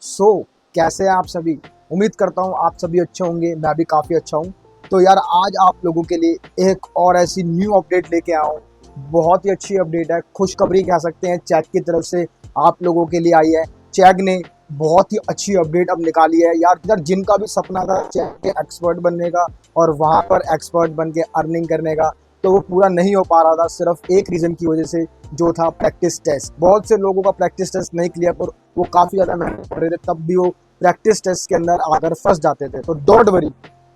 सो कैसे हैं आप सभी। उम्मीद करता हूँ आप सभी अच्छे होंगे, मैं भी काफ़ी अच्छा हूँ। तो यार आज आप लोगों के लिए एक और ऐसी न्यू अपडेट लेके आया हूँ। बहुत ही अच्छी अपडेट है, खुशखबरी कह सकते हैं। चैक की तरफ से आप लोगों के लिए आई है। चैक ने बहुत ही अच्छी अपडेट अब निकाली है यार जिनका भी सपना था चैक के एक्सपर्ट बनने का और वहाँ पर एक्सपर्ट बन के अर्निंग करने का, तो वो पूरा नहीं हो पा रहा था सिर्फ एक रीज़न की वजह से, जो था प्रैक्टिस टेस्ट। बहुत से लोगों का प्रैक्टिस टेस्ट नहीं क्लियर, पर वो काफ़ी ज़्यादा मेहनत कर रहे थे, तब भी वो प्रैक्टिस टेस्ट के अंदर आकर फंस जाते थे। तो डोंट वरी,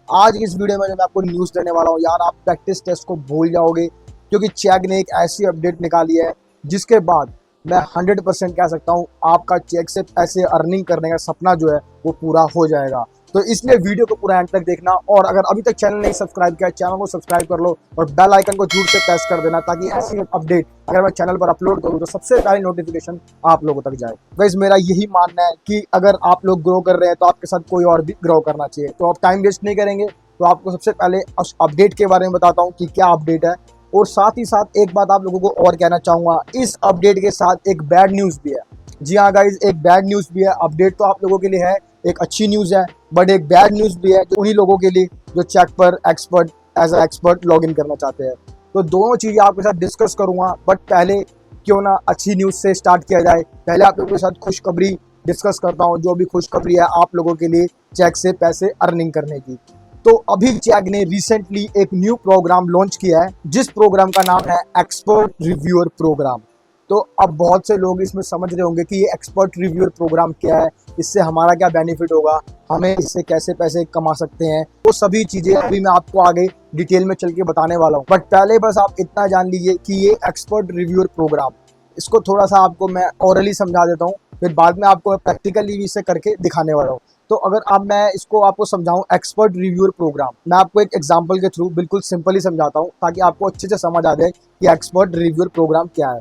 आज इस वीडियो में जो मैं आपको न्यूज़ देने वाला हूँ यार, आप प्रैक्टिस टेस्ट को भूल जाओगे, क्योंकि चैक ने एक ऐसी अपडेट निकाली है जिसके बाद मैं 100% कह सकता हूँ आपका चेक से पैसे अर्निंग करने का सपना जो है वो पूरा हो जाएगा। तो इसलिए वीडियो को पूरा एंड तक देखना, और अगर अभी तक चैनल नहीं सब्सक्राइब किया, चैनल को सब्सक्राइब कर लो और बेल आइकन को जरूर से प्रेस कर देना, ताकि ऐसी अपडेट अगर मैं चैनल पर अपलोड करूँ तो सबसे पहले नोटिफिकेशन आप लोगों तक जाए। गाइस मेरा यही मानना है कि अगर आप लोग ग्रो कर रहे हैं तो आपके साथ कोई और भी ग्रो करना चाहिए। तो आप टाइम वेस्ट नहीं करेंगे, तो आपको सबसे पहले उस अपडेट के बारे में बताता हूँ कि क्या अपडेट है। और साथ ही साथ एक बात आप लोगों को और कहना चाहूँगा, इस अपडेट के साथ एक बैड न्यूज़ भी है। जी हाँ गाइज, एक बैड न्यूज़ भी है। अपडेट तो आप लोगों के लिए है, एक अच्छी न्यूज़ है, बट एक बैड न्यूज़ भी है जो उन्हीं लोगों के लिए जो चेक पर expert as a expert log in करना चाहते हैं। तो दोनों चीज़ें आपके साथ डिस्कस करूँगा, बट पहले क्यों ना अच्छी न्यूज़ से स्टार्ट किया जाए। पहले आप लोगों के साथ खुशखबरी डिस्कस करता हूँ, जो भी खुशखबरी है आप लोगों के लिए चेक से पैसे अर्निंग करने की। तो अभी चैक ने रिसेंटली एक न्यू प्रोग्राम लॉन्च किया है, जिस प्रोग्राम का नाम है एक्सपर्ट रिव्यूअर प्रोग्राम। तो अब बहुत से लोग इसमें समझ रहे होंगे कि ये एक्सपर्ट रिव्यूअर प्रोग्राम क्या है, इससे हमारा क्या बेनिफिट होगा, हमें इससे कैसे पैसे कमा सकते हैं। वो सभी चीज़ें अभी मैं आपको आगे डिटेल में चल के बताने वाला हूँ। बट पहले बस आप इतना जान लीजिए कि ये एक्सपर्ट रिव्यूअर प्रोग्राम, इसको थोड़ा सा आपको मैं ओरली समझा देता हूँ, फिर बाद में आपको प्रैक्टिकली भी इसे करके दिखाने वाला हूँ। तो अगर अब मैं इसको आपको समझाऊं, एक्सपर्ट रिव्यूअर प्रोग्राम, मैं आपको एक एग्जांपल के थ्रू बिल्कुल सिंपली समझाता हूं, ताकि आपको अच्छे से समझ आ जाए कि एक्सपर्ट रिव्यूअर प्रोग्राम क्या है।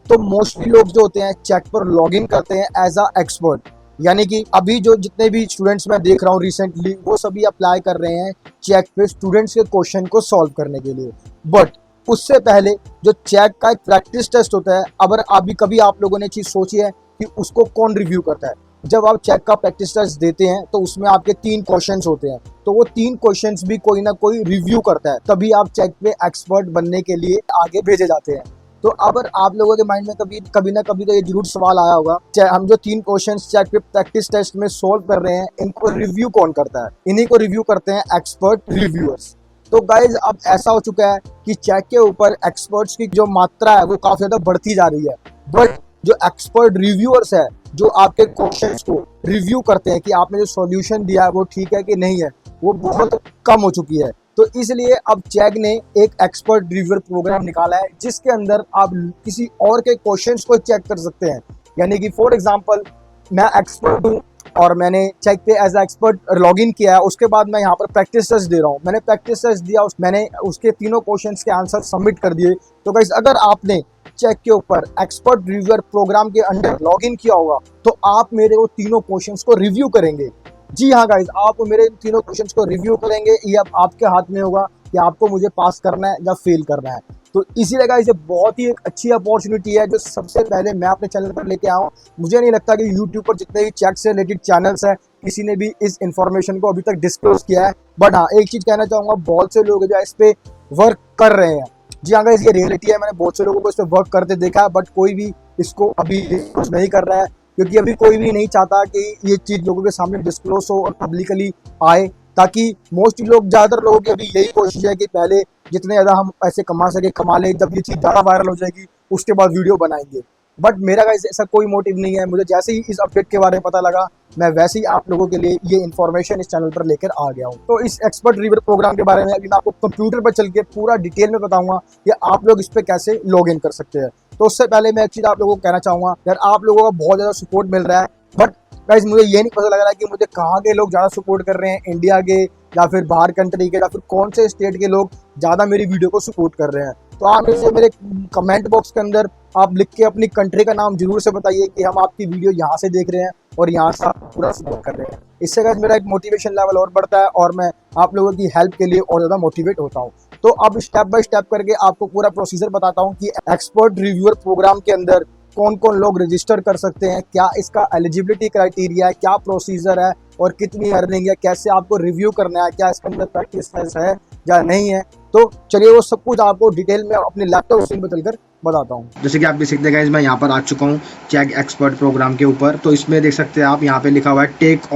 तो मोस्टली लोग जो होते हैं चेक पर लॉगिन करते हैं एज अ एक्सपर्ट, यानी कि अभी जो जितने भी स्टूडेंट्स मैं देख रहा हूँ रिसेंटली, वो सभी अप्लाई कर रहे हैं चेक पे स्टूडेंट्स के क्वेश्चन को सॉल्व करने के लिए। बट उससे पहले जो चेक का एक प्रैक्टिस टेस्ट होता है, अगर अभी कभी आप लोगों ने चीज़ सोची है कि उसको कौन रिव्यू करता है। जब आप चेक का प्रैक्टिस टेस्ट देते हैं तो उसमें आपके 3 क्वेश्चंस होते हैं, तो वो 3 क्वेश्चंस भी कोई ना कोई रिव्यू करता है, तभी आप चेक पे एक्सपर्ट बनने के लिए आगे भेजे जाते हैं। तो अगर आप लोगों के माइंड में कभी ना कभी तो ये जरूर सवाल आया होगा, हम जो 3 क्वेश्चंस चेक पे प्रैक्टिस टेस्ट में सोल्व कर रहे हैं, इनको रिव्यू कौन करता है? इन्हीं को रिव्यू करते हैं एक्सपर्ट रिव्यूअर्स। तो गाइज अब ऐसा हो चुका है कि चेक के ऊपर एक्सपर्ट्स की जो मात्रा है वो काफी ज्यादा बढ़ती जा रही है, बट जो एक्सपर्ट रिव्यूअर्स है, जो आपके क्वेश्चंस को रिव्यू करते हैं कि आपने जो सॉल्यूशन दिया है वो ठीक है कि नहीं है, वो बहुत कम हो चुकी है। तो इसलिए अब चैक ने एक एक्सपर्ट रिव्यूअर प्रोग्राम निकाला है, जिसके अंदर आप किसी और के क्वेश्चंस को चेक कर सकते हैं। यानी कि फॉर एग्जांपल, मैं एक्सपर्ट हूँ और मैंने चेक पे एज एक्सपर्ट लॉग इन किया है, उसके बाद मैं यहाँ पर प्रैक्टिस टेस्ट दे रहा हूँ। मैंने प्रैक्टिस टेस्ट दिया, मैंने उसके तीनों क्वेश्चंस के आंसर सबमिट कर दिए। तो गाइस अगर आपने चेक के ऊपर एक्सपर्ट रिव्यूअर प्रोग्राम के अंडर लॉग इन किया होगा, तो आप मेरे वो तीनों क्वेश्चंस को रिव्यू करेंगे। जी हाँ गाइज, आप मेरे तीनों क्वेश्चंस को रिव्यू करेंगे। ये अब आपके हाथ में होगा कि आपको मुझे पास करना है या फेल करना है। तो इसीलिए गाइज ये बहुत ही एक अच्छी अपॉर्चुनिटी है, जो सबसे पहले मैं अपने चैनल पर लेके आऊँ। मुझे नहीं लगता कि यूट्यूब पर जितने भी चेक से रिलेटेड चैनल्स हैं, किसी ने भी इस इंफॉर्मेशन को अभी तक डिस्क्लोज किया है। बट हाँ, एक चीज़ कहना चाहूँगा, बहुत से लोग जो इस पर वर्क कर रहे हैं। जी हाँ गाइस, ये रियलिटी है, मैंने बहुत से लोगों को इस पर वर्क करते देखा है, बट कोई भी इसको अभी डिस्क्लोज नहीं कर रहा है, क्योंकि अभी कोई भी नहीं चाहता कि ये चीज़ लोगों के सामने डिस्क्लोज हो और पब्लिकली आए, ताकि मोस्टली लोग, ज़्यादातर लोगों की अभी यही कोशिश है कि पहले जितने ज़्यादा हम पैसे कमा सके कमा ले, जब ये चीज़ ज़्यादा वायरल हो जाएगी उसके बाद वीडियो बनाएंगे। बट मेरा गाइस ऐसा कोई मोटिव नहीं है। मुझे जैसे ही इस अपडेट के बारे में पता लगा, मैं वैसे ही आप लोगों के लिए ये इन्फॉर्मेशन इस चैनल पर लेकर आ गया हूँ। तो इस एक्सपर्ट रिव्यूअर प्रोग्राम के बारे में अभी मैं आपको कंप्यूटर पर चल के पूरा डिटेल में बताऊंगा कि आप लोग इस पर कैसे लॉग इन कर सकते हैं। तो उससे पहले मैं एक चीज़ आप लोगों को कहना चाहूँगा, यार आप लोगों का बहुत ज़्यादा सपोर्ट मिल रहा है, बट गाइस मुझे ये नहीं पता लग रहा है कि मुझे कहाँ के लोग ज़्यादा सपोर्ट कर रहे हैं, इंडिया के या फिर बाहर कंट्री के, या फिर कौन से स्टेट के लोग ज़्यादा मेरी वीडियो को सपोर्ट कर रहे हैं। तो आप इसे मेरे कमेंट बॉक्स के अंदर आप लिख के अपनी कंट्री का नाम जरूर से बताइए कि हम आपकी वीडियो यहाँ से देख रहे हैं और यहाँ से आप पूरा सपोर्ट कर रहे हैं। इससे गाइस मेरा एक मोटिवेशन लेवल और बढ़ता है और मैं आप लोगों की हेल्प के लिए और ज़्यादा मोटिवेट होता हूँ। तो अब स्टेप बाय स्टेप करके आपको पूरा प्रोसीजर बताता हूँ कि एक्सपर्ट रिव्यूअर प्रोग्राम के अंदर कौन कौन लोग रजिस्टर कर सकते हैं, क्या इसका एलिजिबिलिटी क्राइटेरिया है, क्या प्रोसीजर है और कितनी अर्निंग है, कैसे आपको रिव्यू करना है, क्या इसके अंदर प्रैक्टिस है या नहीं है। तो चलिए वो सब कुछ आपको डिटेल में अपने लैपटॉप स्क्रीन पर चलकर बताता हूँ। जैसे कि आप देख सकते हैं गाइस, मैं यहाँ पर आ चुका हूँ चेक एक्सपर्ट प्रोग्राम के ऊपर। तो इसमें देख सकते हैं आप, यहाँ पे लिखा हुआ है take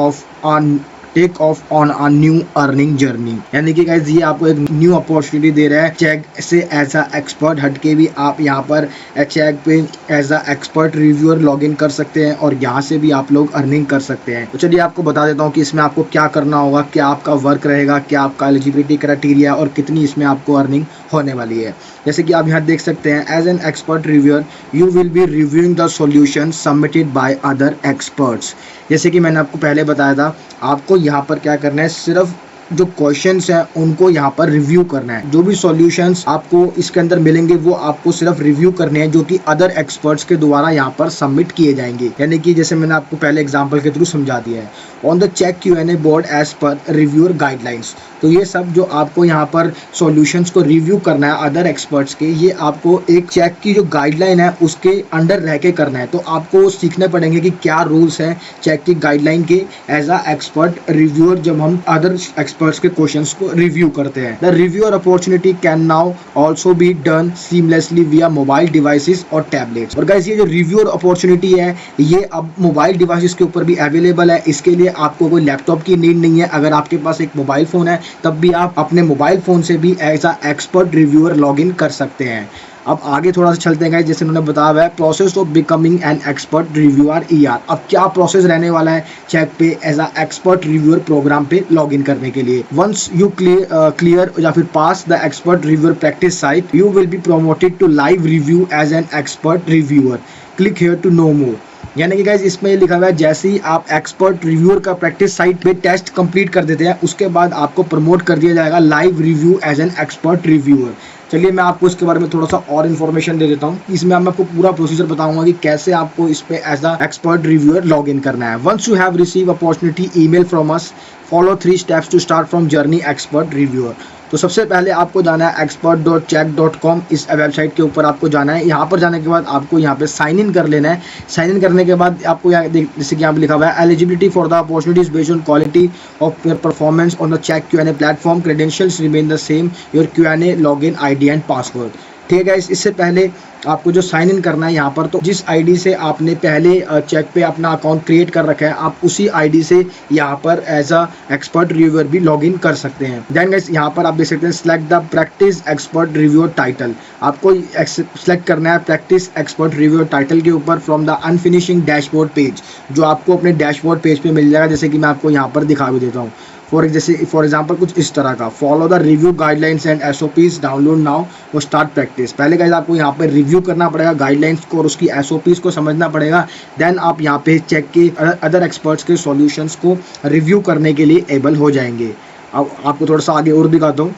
off on a new earning journey, यानी कि गाइस ये आपको एक न्यू अपॉर्चुनिटी दे रहा है चेक से एज अ एक्सपर्ट हटके भी आप यहाँ पर चेक पे as a expert reviewer login कर सकते हैं और यहाँ से भी आप लोग अर्निंग कर सकते हैं। तो चलिए आपको बता देता हूँ कि इसमें आपको क्या करना होगा, क्या आपका वर्क रहेगा, क्या आपका एलिजिबिलिटी क्राइटेरिया और कितनी इसमें आपको अर्निंग होने वाली है। जैसे कि आप यहाँ देख सकते हैं, as an expert reviewer you will be reviewing the solution submitted by other experts. जैसे कि मैंने आपको पहले बताया था, आपको यहाँ पर क्या करना है, सिर्फ जो क्वेश्चंस हैं उनको यहाँ पर रिव्यू करना है। जो भी सॉल्यूशंस आपको इसके अंदर मिलेंगे वो आपको सिर्फ रिव्यू करने हैं, जो कि अदर एक्सपर्ट्स के द्वारा यहाँ पर सबमिट किए जाएंगे। यानी कि जैसे मैंने आपको पहले एग्जांपल के थ्रू समझा दिया है, on the Chegg Q&A board as per reviewer guidelines. तो ये सब जो आपको यहाँ पर सॉल्यूशंस को रिव्यू करना है अदर एक्सपर्ट्स के, ये आपको एक चेक की जो गाइडलाइन है उसके अंडर रह के करना है। तो आपको सीखने पड़ेंगे कि क्या रूल्स हैं चेक की गाइडलाइन के एज अ एक्सपर्ट रिव्यूअर, जब हम अदर एक्सपर्ट्स के क्वेश्चंस को रिव्यू करते हैं। The reviewer opportunity can now also be done seamlessly विया मोबाइल डिवाइसेस और टैबलेट्स। और गाइस ये जो रिव्यूअर अपॉर्चुनिटी है ये अब मोबाइल डिवाइसेस के ऊपर भी अवेलेबल है। इसके लिए आपको कोई लैपटॉप की नीड नहीं है। अगर आपके पास एक मोबाइल फ़ोन है तब भी आप अपने मोबाइल फ़ोन से भी as a expert reviewer login कर सकते हैं। अब आगे थोड़ा सा चलते हैं गाइस, जैसे उन्होंने बताया हुआ है process of becoming an expert reviewer ER। अब क्या प्रोसेस रहने वाला है चेक पे as a expert reviewer program पे लॉगिन करने के लिए। वंस यू क्लियर या फिर pass the expert reviewer practice site, you will be promoted to live review as an expert reviewer. Click here to know more. यानी कि guys इसमें ये लिखा हुआ है, जैसे ही आप एक्सपर्ट रिव्यूअर का प्रैक्टिस साइट पे टेस्ट कंप्लीट कर देते हैं उसके बाद आपको प्रमोट कर दिया जाएगा live review as an expert reviewer. चलिए मैं आपको इसके बारे में थोड़ा सा और इन्फॉर्मेशन दे देता हूँ। इसमें मैं आपको पूरा प्रोसीजर बताऊंगा कि कैसे आपको इस पे as a expert reviewer log in करना है। Once you have receive opportunity email from us, follow 3 steps to start from journey expert reviewer. तो सबसे पहले आपको जाना है expert.check.com, इस वेबसाइट के ऊपर आपको जाना है। यहाँ पर जाने के बाद आपको यहाँ पे साइन इन कर लेना है। साइन इन करने के बाद आपको यहाँ जैसे कि यहाँ पे लिखा हुआ है eligibility for the opportunities based on quality of your performance on the Chegg Q&A platform, credentials remain the same, your Q&A login ID and password. ठीक है गाइस, इससे पहले आपको जो साइन इन करना है यहाँ पर, तो जिस आईडी से आपने पहले चेक पे अपना अकाउंट क्रिएट कर रखा है आप उसी आईडी से यहाँ पर एज अ एक्सपर्ट रिव्यूअर भी लॉगिन कर सकते हैं। देन गाइस यहाँ पर आप देख सकते हैं select the practice expert reviewer title. आपको सिलेक्ट करना है प्रैक्टिस एक्सपर्ट रिव्यूअर टाइटल के ऊपर फ्रॉम द अनफिनिशिंग डैशबोर्ड पेज, जो आपको अपने डैशबोर्ड पेज पे मिल जाएगा। जैसे कि मैं आपको यहाँ पर दिखा भी देता हूँ। फॉर एग्जाम्पल कुछ इस तरह का, follow the review guidelines and SOPs, download now और स्टार्ट प्रैक्टिस। पहले गाइस आपको यहाँ पर रिव्यू करना पड़ेगा गाइडलाइंस को और उसकी SOPs को समझना पड़ेगा। देन आप यहाँ पे चेक के अदर एक्सपर्ट्स के सॉल्यूशंस को रिव्यू करने के लिए एबल हो जाएंगे। अब आपको थोड़ा सा आगे और दिखाता हूँ।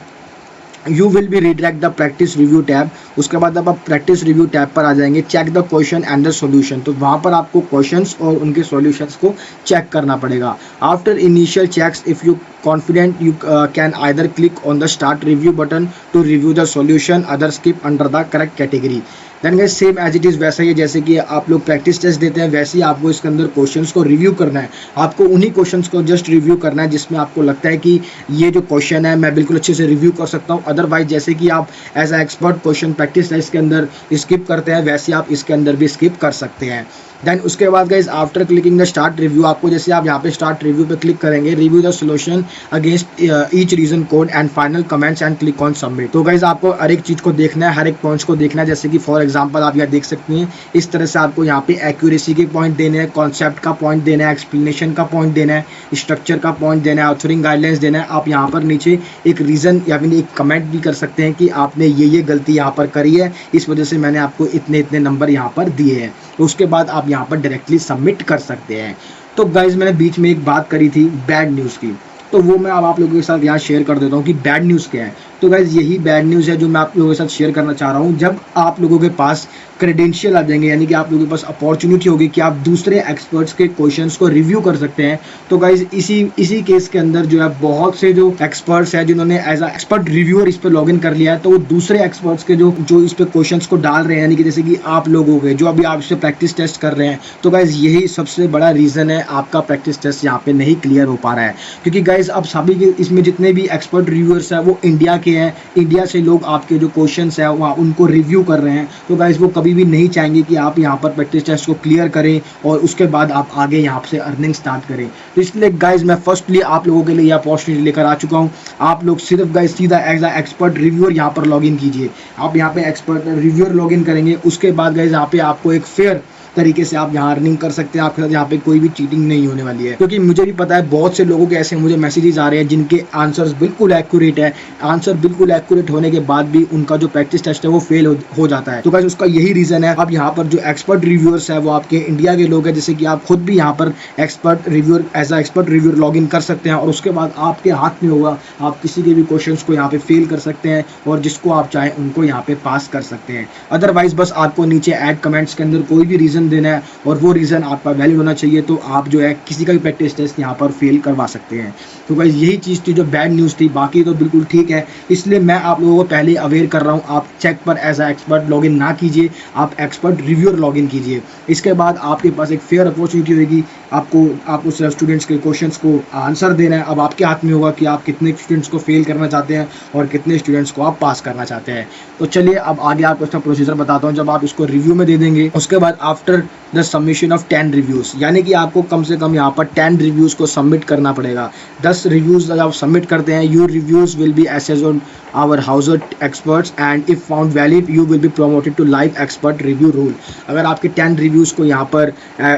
You will B redirect the practice review tab. उसके बाद अब आप प्रैक्टिस रिव्यू टैब पर आ जाएंगे, check the question and the solution. तो वहाँ पर आपको क्वेश्चंस और उनके सॉल्यूशंस को चेक करना पड़ेगा। After initial checks if you confident you can either click on the start review button to review the solution, other skip under the correct category। Then guys same as it is वैसा ही है जैसे कि आप लोग practice test देते हैं, वैसे ही आपको इसके अंदर क्वेश्चंस को रिव्यू करना है। आपको उन्हीं क्वेश्चंस को जस्ट रिव्यू करना है जिसमें आपको लगता है कि ये जो क्वेश्चन है मैं बिल्कुल अच्छे से रिव्यू कर सकता हूँ। अदरवाइज जैसे कि आप as a expert question practice test के अंदर स्किप करते हैं, वैसे आप इसके अंदर भी स्किप कर सकते हैं। देन उसके बाद guys after clicking the start review, आपको जैसे आप यहाँ पे स्टार्ट रिव्यू पे क्लिक करेंगे, review the solution against each reason code and final comments and click on submit. तो गाइस आपको हर एक चीज़ को देखना है, हर एक पॉइंट्स को देखना है। जैसे कि फॉर एग्जांपल आप यहाँ देख सकते हैं, इस तरह से आपको यहाँ पे एक्यूरेसी के पॉइंट देने हैं, कॉन्सेप्ट का पॉइंट देना है, एक्सप्लेनेशन का पॉइंट देना है, स्ट्रक्चर का पॉइंट देना है, ऑथरिंग गाइडलाइंस देना है। आप यहाँ पर नीचे एक रीज़न या फिर एक कमेंट भी कर सकते हैं कि आपने ये गलती यहाँ पर करी है, इस वजह से मैंने आपको इतने नंबर यहाँ पर दिए हैं। तो उसके बाद आप यहाँ पर डायरेक्टली सबमिट कर सकते हैं। तो गाइज मैंने बीच में एक बात करी थी बैड न्यूज़ की, तो वो मैं अब आप लोगों के साथ यहाँ शेयर कर देता हूँ कि बैड न्यूज़ क्या है। तो गाइज यही बैड न्यूज़ है जो मैं आप लोगों के साथ शेयर करना चाह रहा हूँ। जब आप लोगों के पास क्रेडेंशियल आ जाएंगे, यानी कि आप लोगों के पास अपॉर्चुनिटी होगी कि आप दूसरे एक्सपर्ट्स के क्वेश्चंस को रिव्यू कर सकते हैं, तो गाइज इसी केस के अंदर जो है बहुत से जो एक्सपर्ट्स हैं जिन्होंने एज अ एक्सपर्ट रिव्यूअर इस पर लॉग इन कर लिया है, तो वो दूसरे एक्सपर्ट्स के जो इस पे क्वेश्चंस को डाल रहे हैं, यानी कि जैसे कि आप लोग हो गए जो अभी आप इस पे प्रैक्टिस टेस्ट कर रहे हैं, तो गाइज यही सबसे बड़ा रीजन है आपका प्रैक्टिस टेस्ट यहाँ पे नहीं क्लियर हो पा रहा है। क्योंकि गाइज अब सभी के इसमें जितने भी एक्सपर्ट रिव्यूअर्स हैं वो इंडिया के हैं, इंडिया से लोग आपके जो क्वेश्चंस है वहाँ उनको रिव्यू कर रहे हैं, तो गाइज वो कभी भी नहीं चाहेंगे कि आप यहाँ पर प्रैक्टिस टेस्ट को क्लियर करें और उसके बाद आप आगे यहाँ से अर्निंग स्टार्ट करें। तो इसलिए गाइज मैं फर्स्टली आप लोगों के लिए अपॉर्चुनिटी लेकर आ चुका हूँ। आप लोग सिर्फ गाइज सीधा एज अ एक्सपर्ट रिव्यूअर यहाँ पर लॉग इन कीजिए। आप यहाँ पे एक्सपर्ट रिव्यूअर लॉग इन करेंगे, उसके बाद गाइज यहाँ पे आपको एक फेयर तरीके से आप यहाँ अर्निंग कर सकते हैं। आपके साथ यहाँ पे कोई भी चीटिंग नहीं होने वाली है, क्योंकि मुझे भी पता है बहुत से लोगों के ऐसे मुझे मैसेजेस आ रहे हैं जिनके आंसर्स बिल्कुल एक्यूरेट है। आंसर बिल्कुल एक्यूरेट होने के बाद भी उनका जो प्रैक्टिस टेस्ट है वो फेल हो जाता है। तो गाइस उसका यही रीजन है। अब यहाँ पर जो एक्सपर्ट रिव्यूअर्स है वो आपके इंडिया के लोग हैं, जैसे कि आप खुद भी यहाँ पर expert reviewer as a expert reviewer log in कर सकते हैं और उसके बाद आपके हाथ में होगा, आप किसी के भी क्वेश्चन को यहाँ पे फेल कर सकते हैं और जिसको आप चाहें उनको यहाँ पे पास कर सकते हैं। अदरवाइज बस आपको नीचे ऐड कमेंट्स के अंदर कोई भी रीजन देना है और वो रीज़न आपका वैलिड होना चाहिए, तो आप जो है किसी का भी प्रैक्टिस टेस्ट यहाँ पर फेल करवा सकते हैं। तो गाइस यही चीज़ थी जो बैड न्यूज़ थी, बाकी तो बिल्कुल ठीक है। इसलिए मैं आप लोगों को पहले अवेयर कर रहा हूँ, आप चेक पर एज अ एक्सपर्ट लॉगिन ना कीजिए, आप एक्सपर्ट रिव्यूअर लॉगिन कीजिए। इसके बाद आपके पास एक फेयर अपॉर्चुनिटी होगी, आपको सिर्फ स्टूडेंट्स के क्वेश्चंस को आंसर देना है। अब आपके हाथ में होगा कि आप कितने स्टूडेंट्स को फेल करना चाहते हैं और कितने स्टूडेंट्स को आप पास करना चाहते हैं। तो चलिए अब आगे आपको इसका प्रोसीजर बताता हूँ। जब आप इसको रिव्यू में दे देंगे, उसके बाद after the submission of 10 reviews, यानी कि आपको कम से कम यहाँ पर 10 रिव्यूज़ को सबमिट करना पड़ेगा। 10 रिव्यूज़ जब आप सबमिट करते हैं, your reviews will be assessed on our हाउसर experts and if found valid you will be promoted to live expert review role. अगर आपके 10 रिव्यूज़ को यहाँ पर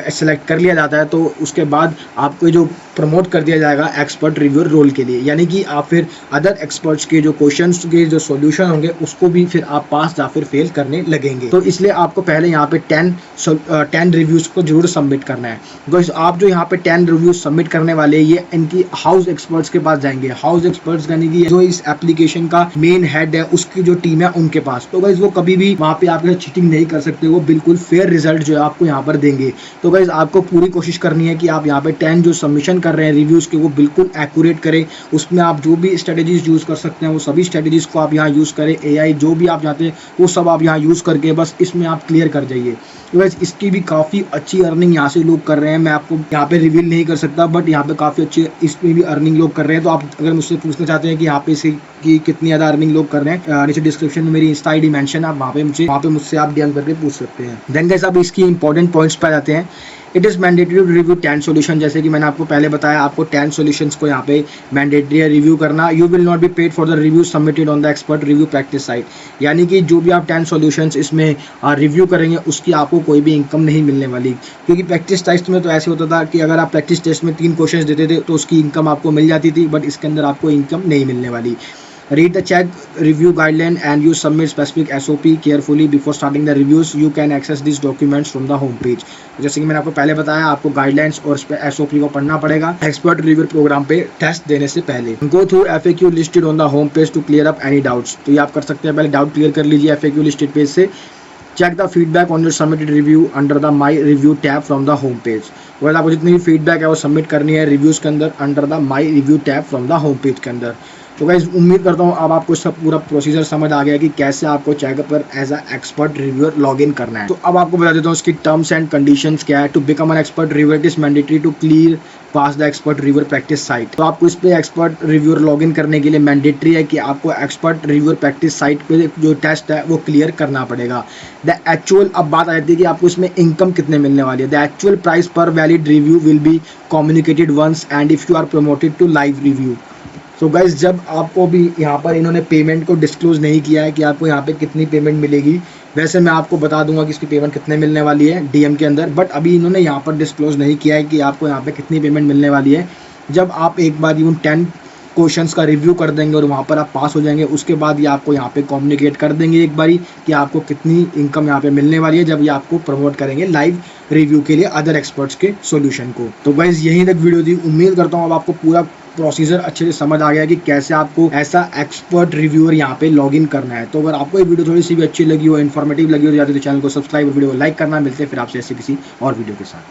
सेलेक्ट कर लिया जाता है तो उसके बाद आपको जो प्रमोट कर दिया जाएगा एक्सपर्ट रिव्यूअर रोल के लिए, यानी कि आप फिर अदर एक्सपर्ट्स के जो क्वेश्चंस के जो सॉल्यूशन होंगे उसको भी फिर आप पास या फिर फेल करने लगेंगे। तो इसलिए आपको पहले यहाँ पे 10 रिव्यूज़ को जरूर सबमिट करना है। बिकॉज आप जो यहाँ पे 10 रिव्यूज़ सबमिट करने वाले ये इनकी हाउस एक्सपर्ट्स के पास जाएंगे। हाउस एक्सपर्ट्स यानी कि जो इस एप्लीकेशन का मेन हेड है उसकी जो टीम है उनके पास। तो गाइज वो कभी भी वहाँ पे आपके साथ चीटिंग नहीं कर सकते, वो बिल्कुल फेयर रिजल्ट जो है आपको यहाँ पर देंगे। तो गाइज आपको पूरी कोशिश करनी है कि आप यहाँ पे 10 जो सबमिशन कर रहे हैं रिव्यूज़ के वो बिल्कुल एक्यूरेट करें। उसमें आप जो भी स्ट्रेटेजीज यूज़ कर सकते हैं वो सभी स्ट्रेटेजीज को आप यहाँ यूज़ करें। AI जो भी आप चाहते हैं वो सब आप यहाँ यूज़ करके बस इसमें आप क्लियर कर जाइए। तो गाइस इसकी भी काफ़ी अच्छी अर्निंग यहाँ से लोग कर रहे हैं। मैं आपको यहाँ पे रिवील नहीं कर सकता, बट यहाँ पे काफ़ी अच्छी इसमें भी अर्निंग लोग कर रहे हैं। तो आप अगर मुझसे पूछना चाहते हैं कि यहाँ पे से कि कितनी ज़्यादा अर्निंग लोग कर रहे हैं, नीचे डिस्क्रिप्शन में मेरी इंस्टा ID मेंशन है, आप वहाँ पे मुझसे आप DM करके पूछ सकते हैं। देन गाइस अब इसकी इंपॉर्टेंट पॉइंट्स पे आ जाते हैं। It is mandatory to review 10 solution. जैसे कि मैंने आपको पहले बताया, आपको 10 सोल्यूशंस को यहाँ पे मैंडेटरी है रिव्यू करना। You will not be paid for the review submitted on the expert review practice site, यानी कि जो भी आप 10 सोल्यूशंस इसमें रिव्यू करेंगे उसकी आपको कोई भी इनकम नहीं मिलने वाली। क्योंकि प्रैक्टिस टेस्ट में तो ऐसे होता था कि अगर आप प्रैक्टिस टेस्ट में 3 क्वेश्चन देते थे तो उसकी इनकम आपको मिल जाती थी, बट इसके अंदर आपको इनकम नहीं मिलने वाली। Read the check review guideline and you submit specific SOP carefully before starting the reviews. You can access these documents from the home page. जैसे कि मैंने आपको पहले बताया, आपको गाइडलाइंस और SOP को पढ़ना पड़ेगा एक्सपर्ट रिव्यूअर प्रोग्राम पे टेस्ट देने से पहले। Go through FAQ listed on the home page to clear up any doubts. तो ये आप कर सकते हैं, पहले डाउट क्लियर कर लीजिए FAQ listed पेज से। Check the feedback on your submitted review under the My Review tab from the home page. वैसे आपको जितनी भी फीडबैक है वो सबमिट करनी है रिव्यूज़ के अंदर under the my review tab from the home page के अंदर। तो गाइस उम्मीद करता हूँ अब आपको सब पूरा प्रोसीजर समझ आ गया कि कैसे आपको चेकअप पर as a expert reviewer login करना है। तो अब आपको बता देता हूँ इसकी टर्म्स एंड कंडीशंस क्या है। To become an expert reviewer it is mandatory to clear pass the expert reviewer practice site. तो आपको इस पे एक्सपर्ट रिव्यूअर लॉगिन करने के लिए मैंडेटरी है कि आपको एक्सपर्ट रिव्यूअर प्रैक्टिस साइट पे जो टेस्ट है वो क्लियर करना पड़ेगा। द एक्चुअल, अब बात आ जाती है कि आपको इसमें इनकम कितने मिलने वाली है। The actual price per valid review will be communicated once and if you are promoted to live review. तो गाइज जब आपको भी यहाँ पर इन्होंने पेमेंट को डिस्क्लोज नहीं किया है कि आपको यहाँ पे कितनी पेमेंट मिलेगी, वैसे मैं आपको बता दूंगा कि इसकी पेमेंट कितने मिलने वाली है DM के अंदर, बट अभी इन्होंने यहाँ पर डिस्क्लोज नहीं किया है कि आपको यहाँ पे कितनी पेमेंट मिलने वाली है। जब आप एक बार यूँ 10 क्वेश्चंस का रिव्यू कर देंगे और वहाँ पर आप पास हो जाएंगे, उसके बाद ये आपको यहाँ पे कम्युनिकेट कर देंगे एक बारी कि आपको कितनी इनकम यहाँ पे मिलने वाली है, जब ये आपको प्रमोट करेंगे लाइव रिव्यू के लिए अदर एक्सपर्ट्स के सॉल्यूशन को। तो गाइज यहीं तक वीडियो थी, उम्मीद करता हूँ अब आपको पूरा प्रोसीजर अच्छे से समझ आ गया कि कैसे आपको ऐसा एक्सपर्ट रिव्यूअर यहाँ पे लॉगिन करना है। तो अगर आपको ये वीडियो थोड़ी सी भी अच्छी लगी हो, इन्फॉर्मेटिव लगी हो, तो चैनल को सब्सक्राइब और वीडियो को लाइक करना। मिलते हैं फिर आपसे ऐसे किसी और वीडियो के साथ।